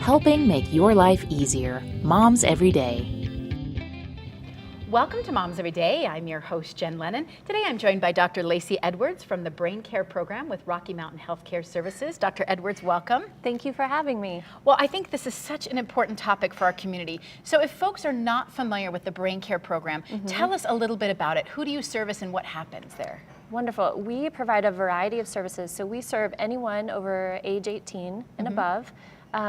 helping make your life easier. Moms Every Day. Welcome to Moms Every Day. I'm your host, Jen Lennon. Today I'm joined by Dr. Lacey Edwards from the BrainCare program with Rocky Mountain Healthcare Services. Dr. Edwards, welcome. Thank you for having me. Well, I think this is such an important topic for our community. So if folks are not familiar with the BrainCare program, tell us a little bit about it. Who do you service and what happens there? Wonderful. We provide a variety of services. So we serve anyone over age 18 and above.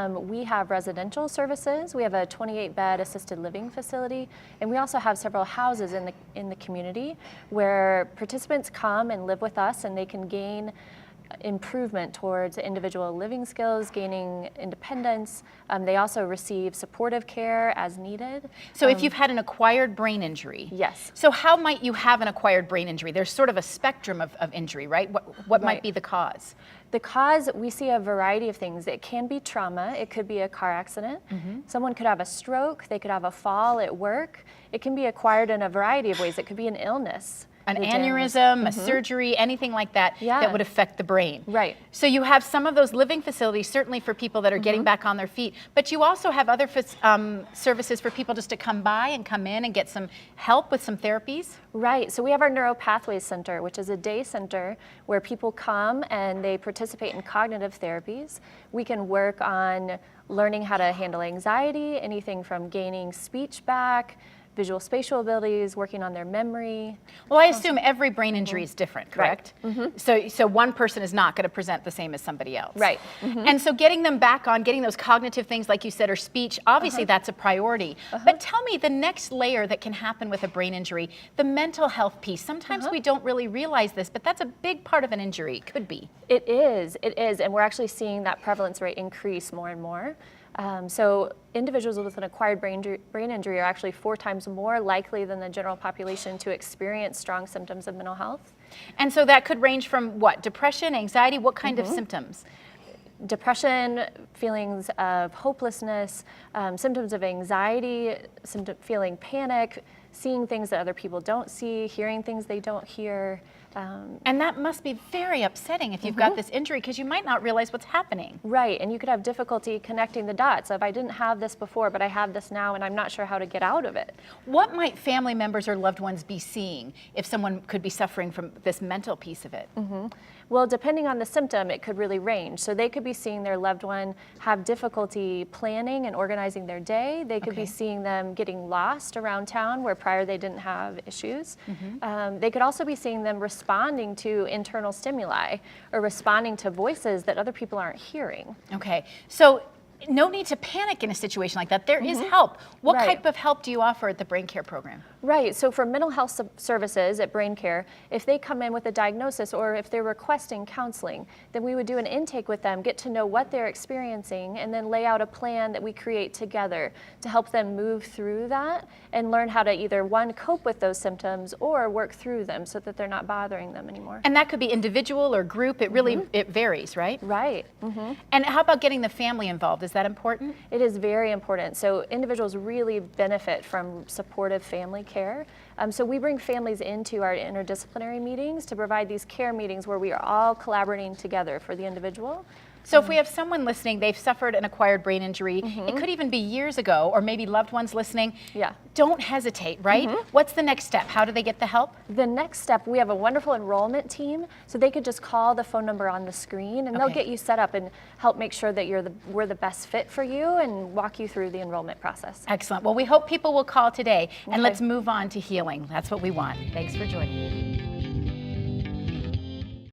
We have residential services. We have a 28-bed assisted living facility, and we also have several houses in the community where participants come and live with us, and they can gain improvement towards individual living skills, gaining independence. They also receive supportive care as needed. So if you've had an acquired brain injury. Yes. So how might you have an acquired brain injury? There's sort of a spectrum of injury, right? What might be the cause? The cause, we see a variety of things. It can be trauma. It could be a car accident. Someone could have a stroke. They could have a fall at work. It can be acquired in a variety of ways. It could be an illness. An aneurysm, a surgery, anything like that that would affect the brain. Right. So you have some of those living facilities, certainly for people that are getting back on their feet, but you also have other services for people just to come by and come in and get some help with some therapies? Right. So we have our Neuropathways Center, which is a day center where people come and they participate in cognitive therapies. We can work on learning how to handle anxiety, anything from gaining speech back, visual spatial abilities, working on their memory. Well, I assume every brain injury is different, correct? Right. So one person is not going to present the same as somebody else. Right. And so getting them back on, getting those cognitive things like you said, or speech, obviously that's a priority. But tell me the next layer that can happen with a brain injury, the mental health piece. Sometimes we don't really realize this, but that's a big part of an injury, could be. It is, and we're actually seeing that prevalence rate increase more and more. So individuals with an acquired brain injury are actually 4 times more likely than the general population to experience strong symptoms of mental health. And so that could range from what? Depression, anxiety, what kind of symptoms? Depression, feelings of hopelessness, symptoms of anxiety, feeling panic, seeing things that other people don't see, hearing things they don't hear. And that must be very upsetting if you've got this injury, because you might not realize what's happening. Right, and you could have difficulty connecting the dots of I didn't have this before, but I have this now, and I'm not sure how to get out of it. What might family members or loved ones be seeing if someone could be suffering from this mental piece of it? Well, depending on the symptom, it could really range. So they could be seeing their loved one have difficulty planning and organizing their day. They could be seeing them getting lost around town where prior they didn't have issues. They could also be seeing them responding to internal stimuli or responding to voices that other people aren't hearing. Okay, so no need to panic in a situation like that. There is help. What type of help do you offer at the BrainCare program? Right, so for mental health services at BrainCare, if they come in with a diagnosis or if they're requesting counseling, then we would do an intake with them, get to know what they're experiencing, and then lay out a plan that we create together to help them move through that and learn how to either, one, cope with those symptoms or work through them so that they're not bothering them anymore. And that could be individual or group. It really, it varies, right? Right. And how about getting the family involved? Is that important? It is very important. So individuals really benefit from supportive family care. So we bring families into our interdisciplinary meetings to provide these care meetings where we are all collaborating together for the individual. So if we have someone listening, they've suffered an acquired brain injury, it could even be years ago, or maybe loved ones listening. Don't hesitate, right? What's the next step? How do they get the help? The next step, we have a wonderful enrollment team, so they could just call the phone number on the screen and they'll get you set up and help make sure that we're the best fit for you and walk you through the enrollment process. Excellent. Well, we hope people will call today, and let's move on to healing. That's what we want. Thanks for joining me.